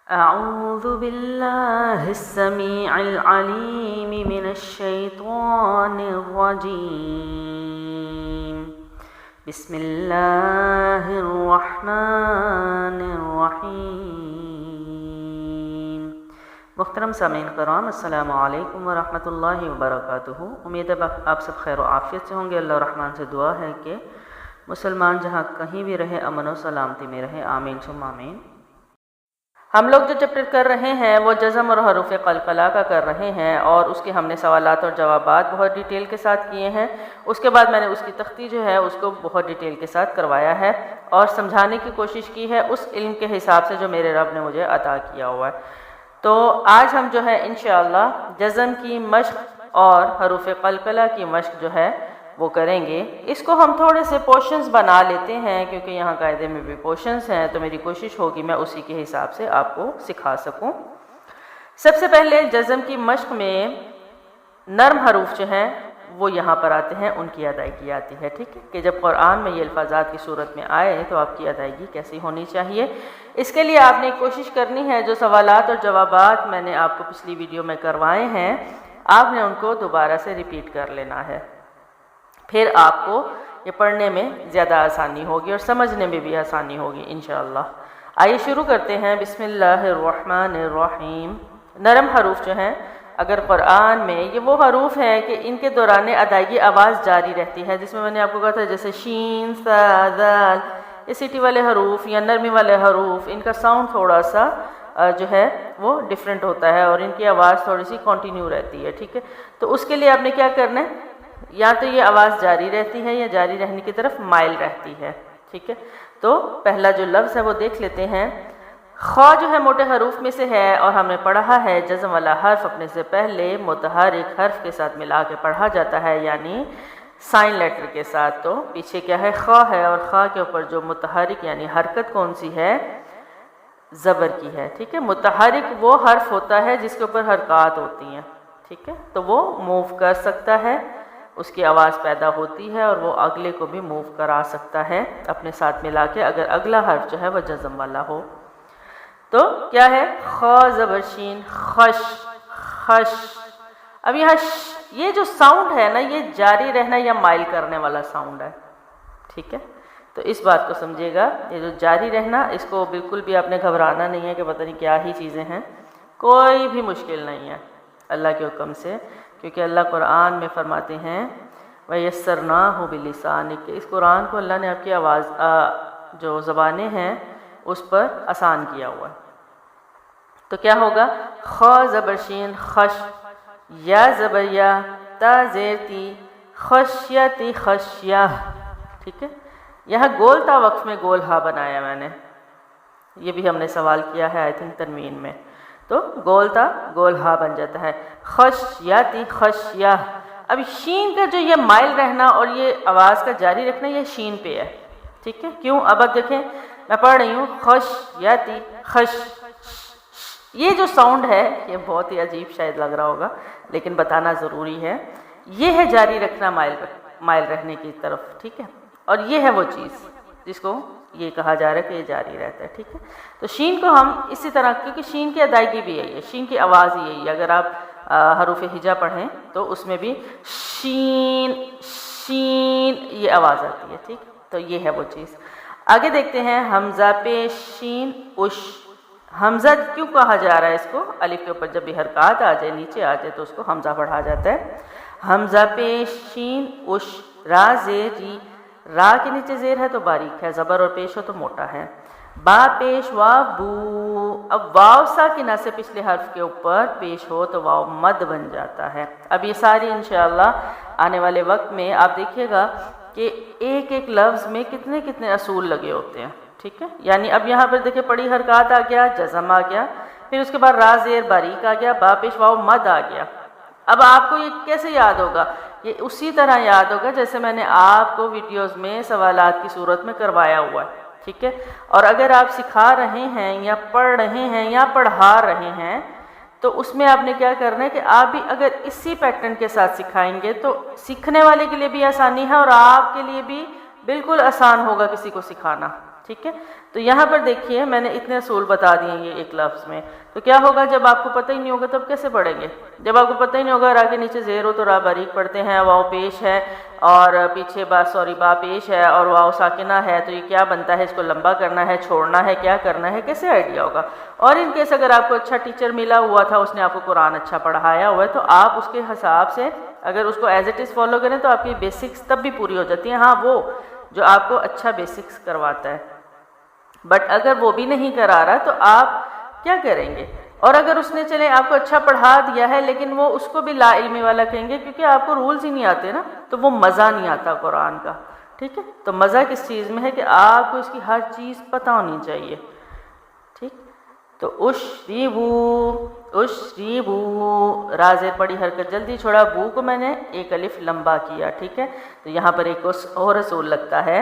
أعوذ بالله السميع العليم من الشيطان الرجيم بسم الله الرحمن الرحيم۔ محترم سامعین کرام، السلام علیکم ورحمۃ اللہ وبرکاتہ۔ امید ہے آپ سب خیر و عافیت سے ہوں گے۔ اللہ الرحمن سے دعا ہے کہ مسلمان جہاں کہیں بھی رہے امن و سلامتی میں رہے، آمین ثم آمین۔ ہم لوگ جو چیپٹر کر رہے ہیں وہ جزم اور حروف قلقلہ کا کر رہے ہیں، اور اس کے ہم نے سوالات اور جوابات بہت ڈیٹیل کے ساتھ کیے ہیں۔ اس کے بعد میں نے اس کی تختی جو ہے اس کو بہت ڈیٹیل کے ساتھ کروایا ہے اور سمجھانے کی کوشش کی ہے اس علم کے حساب سے جو میرے رب نے مجھے عطا کیا ہوا ہے۔ تو آج ہم جو ہے انشاءاللہ جزم کی مشق اور حروف قلقلہ کی مشق جو ہے وہ کریں گے۔ اس کو ہم تھوڑے سے پورشنز بنا لیتے ہیں کیونکہ یہاں قاعدے میں بھی پورشنز ہیں، تو میری کوشش ہوگی میں اسی کے حساب سے آپ کو سکھا سکوں۔ سب سے پہلے جزم کی مشق میں نرم حروف جو ہیں وہ یہاں پر آتے ہیں، ان کی ادائیگی آتی ہے، ٹھیک ہے، کہ جب قرآن میں یہ الفاظات کی صورت میں آئے تو آپ کی ادائیگی کیسی ہونی چاہیے۔ اس کے لیے آپ نے کوشش کرنی ہے جو سوالات اور جوابات میں نے آپ کو پچھلی ویڈیو میں کروائے ہیں، آپ نے ان کو دوبارہ سے ریپیٹ کر لینا ہے، پھر آپ کو یہ پڑھنے میں زیادہ آسانی ہوگی اور سمجھنے میں بھی آسانی ہوگی انشاءاللہ۔ آئیے شروع کرتے ہیں۔ بسم اللہ الرحمن الرحیم۔ نرم حروف جو ہیں اگر قرآن میں یہ وہ حروف ہیں کہ ان کے دوران ادائیگی آواز جاری رہتی ہے، جس میں میں نے آپ کو کہا تھا جیسے شین، سا، ذال، یہ سیٹی والے حروف یا نرمی والے حروف، ان کا ساؤنڈ تھوڑا سا جو ہے وہ ڈیفرنٹ ہوتا ہے اور ان کی آواز تھوڑی سی کنٹینیو رہتی ہے، ٹھیک ہے۔ تو اس کے لیے آپ نے کیا کرنا ہے، یا تو یہ آواز جاری رہتی ہے یا جاری رہنے کی طرف مائل رہتی ہے، ٹھیک ہے۔ تو پہلا جو لفظ ہے وہ دیکھ لیتے ہیں۔ خا جو ہے موٹے حروف میں سے ہے اور ہم نے پڑھا ہے جزم والا حرف اپنے سے پہلے متحرک حرف کے ساتھ ملا کے پڑھا جاتا ہے، یعنی سائن لیٹر کے ساتھ۔ تو پیچھے کیا ہے، خا ہے، اور خا کے اوپر جو متحرک یعنی حرکت کون سی ہے، زبر کی ہے، ٹھیک ہے۔ متحرک وہ حرف ہوتا ہے جس کے اوپر حرکات ہوتی ہیں، ٹھیک ہے، تو وہ موو کر سکتا ہے، اس کی آواز پیدا ہوتی ہے اور وہ اگلے کو بھی موو کرا سکتا ہے اپنے ساتھ ملا کے، اگر اگلا حرف جو ہے وہ جزم والا ہو۔ تو کیا ہے، خا زبر شین، خش، خش۔ اب یہاں یہ جو ساؤنڈ ہے نا، یہ جاری رہنا یا مائل کرنے والا ساؤنڈ ہے، ٹھیک ہے۔ تو اس بات کو سمجھے گا، یہ جو جاری رہنا، اس کو بالکل بھی آپ نے گھبرانا نہیں ہے کہ پتہ نہیں کیا ہی چیزیں ہیں، کوئی بھی مشکل نہیں ہے اللہ کے حکم سے، کیونکہ اللہ قرآن میں فرماتے ہیں وَيَسَّرْنَاهُ بِلِسَانِكَ، اس قرآن کو اللہ نے آپ کی آواز جو زبانیں ہیں اس پر آسان کیا ہوا ہے۔ تو کیا ہوگا، خا زبر شین، خش، یا زبر یا، تا زیر تی، خشیتی، خشیہ، ٹھیک ہے۔ یہاں گول تا وقف میں گول ہا بنایا میں نے، یہ بھی ہم نے سوال کیا ہے آئی تھنک تنوین میں، تو گول تا گول ہا بن جاتا ہے، خشیتی، خشیہ۔ اب شین کا جو یہ مائل رہنا اور یہ آواز کا جاری رکھنا، یہ شین پہ ہے، ٹھیک ہے۔ کیوں، اب دیکھیں میں پڑھ رہی ہوں، خشیتی، خش، یہ جو ساؤنڈ ہے یہ بہت ہی عجیب شاید لگ رہا ہوگا لیکن بتانا ضروری ہے، یہ ہے جاری رکھنا مائل رہنے کی طرف، ٹھیک ہے، اور یہ ہے وہ چیز جس کو یہ کہا جا رہا ہے کہ یہ جاری رہتا ہے، ٹھیک ہے۔ تو شین کو ہم اسی طرح، کیونکہ شین کی ادائیگی بھی یہی ہے، شین کی آواز ہی یہی ہے، اگر آپ حروف ہجا پڑھیں تو اس میں بھی شین، شین یہ آواز آتی ہے، ٹھیک، تو یہ ہے وہ چیز۔ آگے دیکھتے ہیں، حمزہ پیش شین، اش۔ حمزہ کیوں کہا جا رہا ہے اس کو، الف کے اوپر جب بھی حرکات آ جائے، نیچے آ جائے تو اس کو حمزہ پڑھا جاتا ہے۔ حمزہ پیش شین، اش، را زیر ری، را کے نیچے زیر ہے تو باریک ہے، زبر اور پیش ہو تو موٹا ہے۔ با پیش واو بو، اب واو ساکنہ سے پچھلے حرف کے اوپر پیش ہو تو واو مد بن جاتا ہے۔ اب یہ ساری انشاءاللہ آنے والے وقت میں آپ دیکھیے گا کہ ایک ایک لفظ میں کتنے کتنے اصول لگے ہوتے ہیں، ٹھیک ہے۔ یعنی اب یہاں پر دیکھیں پڑی حرکات آ گیا، جزم آ گیا، پھر اس کے بعد را زیر باریک آ گیا، با پیش واو مد آ گیا۔ اب آپ کو یہ کیسے یاد ہوگا، یہ اسی طرح یاد ہوگا جیسے میں نے آپ کو ویڈیوز میں سوالات کی صورت میں کروایا ہوا ہے، ٹھیک ہے۔ اور اگر آپ سکھا رہے ہیں یا پڑھ رہے ہیں یا پڑھا رہے ہیں تو اس میں آپ نے کیا کرنا ہے کہ آپ بھی اگر اسی پیٹرن کے ساتھ سکھائیں گے تو سیکھنے والے کے لیے بھی آسانی ہے اور آپ کے لیے بھی بالکل آسان ہوگا کسی کو سکھانا، ٹھیک ہے. تو یہاں پر دیکھیے میں نے اتنے اصول بتا دیے یہ ایک لفظ میں. تو کیا ہوگا جب آپ کو پتہ ہی نہیں ہوگا تب کیسے پڑھیں گے؟ جب آپ کو پتہ ہی نہیں ہوگا را کے نیچے زیر ہو تو را باریک پڑھتے ہیں، واو پیش ہے اور پیچھے با پیش ہے اور واو ساکنہ ہے، تو یہ کیا بنتا ہے، اس کو لمبا کرنا ہے، چھوڑنا ہے، کیا کرنا ہے، کیسے آئیڈیا ہوگا؟ اور ان کیس اگر آپ کو اچھا ٹیچر ملا ہوا تھا، اس نے آپ کو قرآن اچھا پڑھایا ہوا ہے، تو آپ اس کے حساب سے اگر اس کو ایز اٹ از فالو کریں تو آپ کی بیسکس تب بھی پوری ہو جاتی ہیں. ہاں وہ جو آپ کو اچھا بیسکس کرواتا ہے، بٹ اگر وہ بھی نہیں کرا رہا تو آپ کیا کریں گے؟ اور اگر اس نے چلے آپ کو اچھا پڑھا دیا ہے لیکن وہ اس کو بھی لا علمی والا کہیں گے کیونکہ آپ کو رولز ہی نہیں آتے نا، تو وہ مزہ نہیں آتا قرآن کا. ٹھیک ہے، تو مزہ کس چیز میں ہے کہ آپ کو اس کی ہر چیز پتہ ہونی چاہیے. ٹھیک، تو اشریبو رازے پڑی حرکت جلدی چھوڑا، بو کو میں نے ایک الف لمبا کیا. ٹھیک ہے، تو یہاں پر ایک اور اصول لگتا ہے،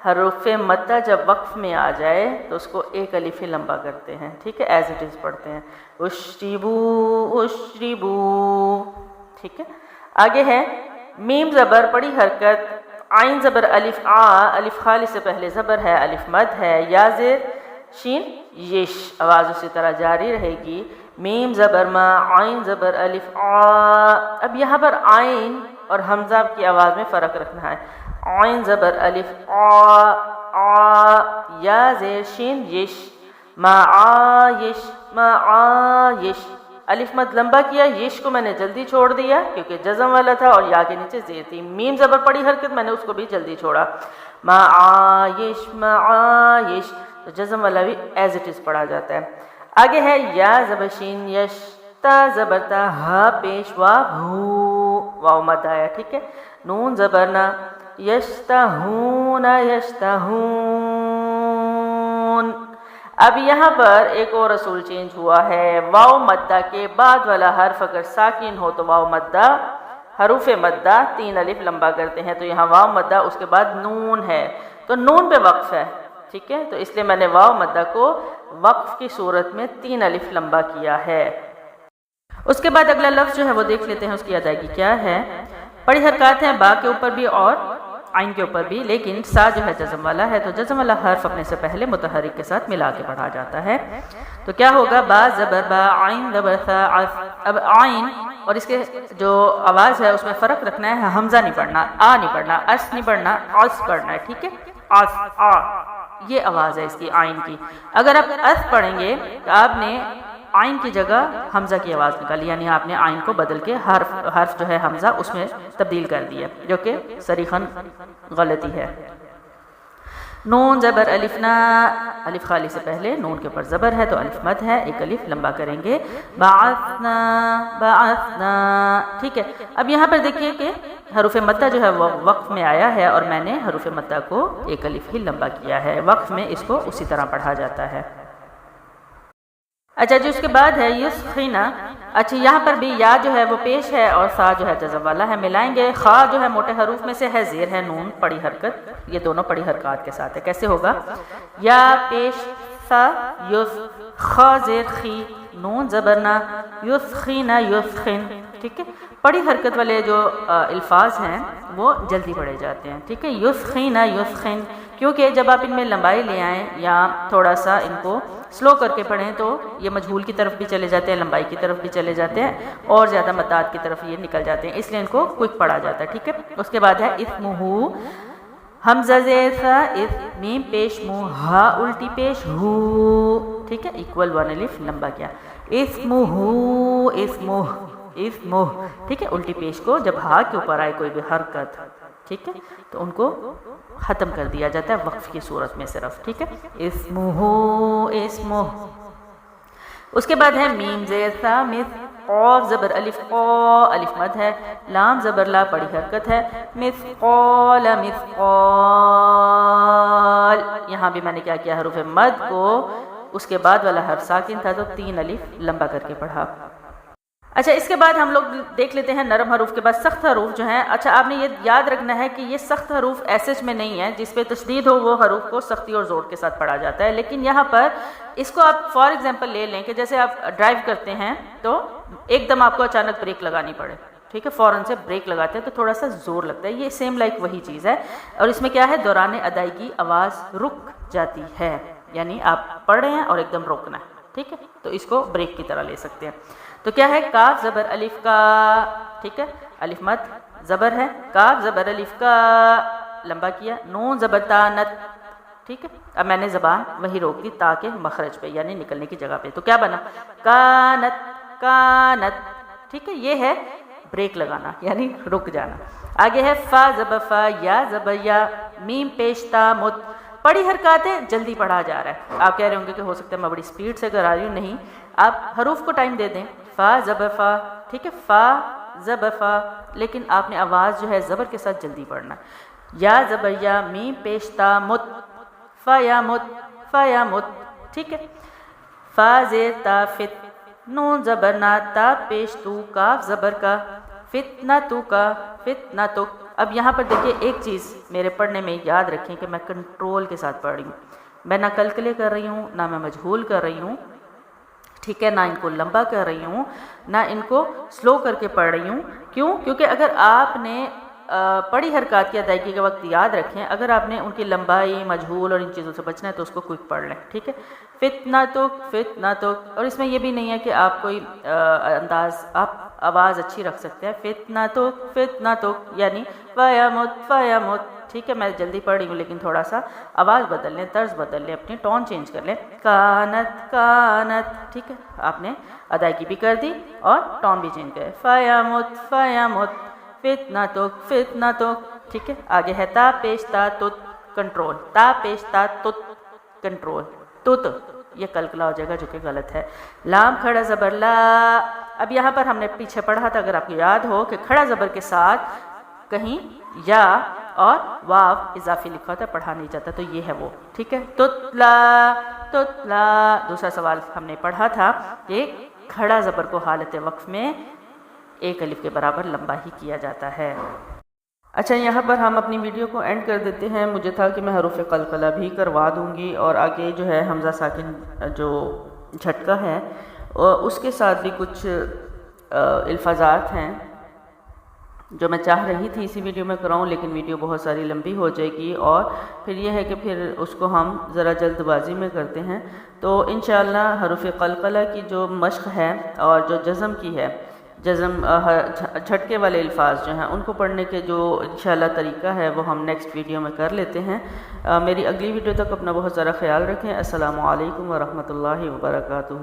حروف مدہ جب وقف میں آ جائے تو اس کو ایک الف ہی لمبا کرتے ہیں. ٹھیک ہے، ایز اٹ از پڑھتے ہیں اشریبو. ٹھیک ہے، آگے ہے میم زبر پڑی حرکت، عین زبر الف الف خالی سے پہلے زبر ہے، الف مد ہے، یا زیر شین یش، آواز اسی طرح جاری رہے گی. میم زبر ما، عین زبر الف اب یہاں پر عین اور حمزہ کی آواز میں فرق رکھنا ہے. عین زبر الف یا زیر شین یش، ما عایش. الف مد لمبا کیا، یش کو میں نے جلدی چھوڑ دیا کیونکہ جزم والا تھا اور یا کے نیچے زیر تھی. میم زبر پڑی حرکت میں نے اس کو بھی جلدی چھوڑا، ما عایش، تو جزم والا بھی ایز اٹ از پڑھا جاتا ہے. آگے ہے یا زبر شین یش، تا زبر تا، ہا پیش وا بھو، واو مد آیا. ٹھیک ہے، نون زبر نا، یشتہون. اب یہاں پر ایک اور اصول چینج ہوا ہے، واو مدہ کے بعد والا حرف اگر ساکن ہو تو واو مدہ، حروف مدہ 3 الف لمبا کرتے ہیں. تو یہاں واو مدہ اس کے بعد نون ہے تو نون پہ وقف ہے. ٹھیک ہے، تو اس لیے میں نے واو مدہ کو وقف کی صورت میں 3 الف لمبا کیا ہے. اس کے بعد اگلا لفظ جو ہے وہ دیکھ لیتے ہیں اس کی ادائیگی کیا ہے. بڑی حرکات ہیں با کے اوپر بھی اور عین کے اوپر بھی، لیکن سا جو ہے جزم والا ہے تو جزم والا حرف اپنے سے پہلے متحرک کے ساتھ ملا کے پڑھا جاتا ہے. تو کیا ہوگا، با زبر با، عین زبر ثا. اب عین اور اس کے جو آواز ہے اس میں فرق رکھنا ہے، حمزہ نہیں پڑھنا، آ نہیں پڑھنا، اس نہیں پڑھنا، اس پڑھنا ہے. ٹھیک ہے، اس آ، یہ آواز ہے اس کی عین کی. اگر آپ اس پڑھیں گے تو آپ نے عین کی جگہ حمزہ کی آواز نکالی، یعنی آپ نے عین کو بدل کے حرف جو ہے حمزہ اس میں تبدیل کر دیا، جو کہ صریحاً غلطی ہے. نون زبر الف نا، الف خالی سے پہلے نون کے اوپر زبر ہے تو الف مد ہے، ایک الف لمبا کریں گے. بعثنا. ٹھیک ہے، اب یہاں پر دیکھیے کہ حروف مدہ جو ہے وہ وقف میں آیا ہے اور میں نے حروف مدہ کو ایک الف ہی لمبا کیا ہے. وقف میں اس کو اسی طرح پڑھا جاتا ہے. اچھا جی، اس کے بعد ہے یسخینا. اچھا یہاں پر بھی یا جو ہے وہ پیش ہے اور سا جو ہے جزم والا ہے، ملائیں گے. خا جو ہے موٹے حروف میں سے ہے، زیر ہے، نون پڑی حرکت، یہ دونوں پڑی حرکات کے ساتھ ہے. کیسے ہوگا، یا پیش سا یس، خا زیر خی، نون زبرنا، یسخینا یسخن. ٹھیک ہے، پڑی حرکت والے جو الفاظ ہیں وہ جلدی پڑھے جاتے ہیں. ٹھیک ہے، یسخینا یسخن، کیونکہ جب آپ ان میں لمبائی لے آئیں یا تھوڑا سا ان کو سلو کر کے پڑھیں تو یہ مجہول کی طرف بھی چلے جاتے ہیں، لمبائی کی طرف بھی چلے جاتے ہیں اور زیادہ مدات کی طرف یہ نکل جاتے ہیں، اس لیے ان کو کوئک پڑھا جاتا ہے. ٹھیک ہے، اس کے بعد ہے اسمہ، حمزہ زیر سا، اس میم پیش مو، ہا الٹی پیش ہو. ٹھیک ہے، ایکول 1 الف لمبا کیا. اسمہ اسمہ اسمہ. ٹھیک ہے، الٹی پیش کو جب ہا کے اوپر آئے کوئی بھی حرکت، ٹھیک ہے، تو ان کو ختم کر دیا جاتا ہے وقف کی صورت میں صرف. ٹھیک ہے، اسمہ اسمہ. اس کے بعد ہے میم زیر سا، مس، قاف زبر الف قا، الف مد ہے، لام زبر لا پڑی حرکت ہے، مثقال مثقال. یہاں بھی میں نے کیا کیا، حروف مد کو اس کے بعد والا حرف ساکن تھا تو 3 الف لمبا کر کے پڑھا. اچھا اس کے بعد ہم لوگ دیکھ لیتے ہیں نرم حروف کے بعد سخت حروف جو ہیں. اچھا آپ نے یہ یاد رکھنا ہے کہ یہ سخت حروف ایسے میں نہیں ہے، جس پہ تشدید ہو وہ حروف کو سختی اور زور کے ساتھ پڑھا جاتا ہے. لیکن یہاں پر اس کو آپ فار ایگزامپل لے لیں کہ جیسے آپ ڈرائیو کرتے ہیں تو ایک دم آپ کو اچانک بریک لگانی پڑے، ٹھیک ہے، فوراً سے بریک لگاتے ہیں تو تھوڑا سا زور لگتا ہے، یہ سیم لائک وہی چیز ہے. اور اس میں کیا ہے، دوران ادائیگی آواز رک جاتی ہے، یعنی آپ پڑھ رہے ہیں اور ایک دم روکنا ہے. ٹھیک ہے، تو اس کو بریک کی طرح لے سکتے ہیں. تو کیا ہے، کاف زبر الف کا، ٹھیک ہے، الف مد زبر ہے، کاف زبر الف کا لمبا کیا، نون زبر تا نت. ٹھیک ہے، اب میں نے زبان وہی روک دی تاکہ مخرج پہ یعنی نکلنے کی جگہ پہ. تو کیا بنا، کانت کانت. ٹھیک ہے، یہ ہے بریک لگانا یعنی رک جانا. آگے ہے فا زبر فا، یا زبر یا، میم پیش تا مت. پڑھی حرکات ہے، جلدی پڑھا جا رہا ہے. آپ کہہ رہے ہوں گے کہ ہو سکتا ہے میں بڑی سپیڈ سے کرا رہی ہوں. نہیں، آپ حروف کو ٹائم دے دیں. فا زبر فا، ٹھیک ہے، فا زبر فا، لیکن آپ نے آواز جو ہے زبر کے ساتھ جلدی پڑھنا. یا زبر یا، میم پیش تا مت، فا یا مت، فا یا مت. ٹھیک ہے، فا زیر تا فت، نون زبر نا، تا پیش تو، کاف زبر کا، فتنہ تو کا، فتنہ تو. اب یہاں پر دیکھیے ایک چیز میرے پڑھنے میں یاد رکھیں کہ میں کنٹرول کے ساتھ پڑھ رہی ہوں. میں نہ کلکلے کر رہی ہوں، نہ میں مجہول کر رہی ہوں. ٹھیک ہے، نہ ان کو لمبا کر رہی ہوں، نہ ان کو سلو کر کے پڑھ رہی ہوں. کیوں؟ کیونکہ اگر آپ نے پڑھی حرکات کی ادائیگی کے وقت یاد رکھیں، اگر آپ نے ان کی لمبائی، مجہول اور ان چیزوں سے بچنا ہے تو اس کو کوئک پڑھ لیں. ٹھیک ہے، فتنہ تو فتنہ تو. اور اس میں یہ بھی نہیں ہے کہ آپ کوئی انداز، آپ آواز اچھی رکھ سکتے ہیں. فتنہ تو فتنہ تو یعنی فیامت فیامت. ٹھیک ہے، میں جلدی پڑھ رہی ہوں لیکن تھوڑا سا آواز بدل لیں، طرز بدل لیں، اپنی ٹون چینج کر لیں. کانت کانت. ٹھیک ہے، آپ نے ادائیگی بھی کر دی اور ٹون بھی چینج کر. فیامت فیامت، فتنہ تو فتنہ تو. ٹھیک ہے، آگے ہے تا پیش تا تت، کنٹرول. تا پیش تا تت، کنٹرول. تت یہ کلکلا ہو جائے گا جو کہ غلط ہے. لام کھڑا زبر لا. اب یہاں پر ہم نے پیچھے پڑھا تھا، اگر آپ کو یاد ہو، کہ کھڑا زبر کے ساتھ کہیں یا اور واو اضافی لکھا ہوتا ہے، پڑھا نہیں جاتا، تو یہ ہے وہ. ٹھیک ہے، تتلا تتلا. دوسرا سوال ہم نے پڑھا تھا کہ کھڑا زبر کو حالت وقف میں ایک الف کے برابر لمبا ہی کیا جاتا ہے. اچھا، یہاں پر ہم اپنی ویڈیو کو اینڈ کر دیتے ہیں. مجھے تھا کہ میں حروف قلقلہ بھی کروا دوں گی اور آگے جو ہے حمزہ ساکن جو جھٹکا ہے اس کے ساتھ بھی کچھ الفاظات ہیں جو میں چاہ رہی تھی اسی ویڈیو میں کراؤں، لیکن ویڈیو بہت ساری لمبی ہو جائے گی اور پھر یہ ہے کہ پھر اس کو ہم ذرا جلد بازی میں کرتے ہیں. تو انشاءاللہ حروف قلقلہ کی جو مشق ہے اور جو جزم کی ہے، جزم جھٹکے والے الفاظ جو ہیں ان کو پڑھنے کے جو انشاءاللہ طریقہ ہے وہ ہم نیکسٹ ویڈیو میں کر لیتے ہیں. میری اگلی ویڈیو تک اپنا بہت سارا خیال رکھیں. السلام علیکم ورحمۃ اللہ وبرکاتہ.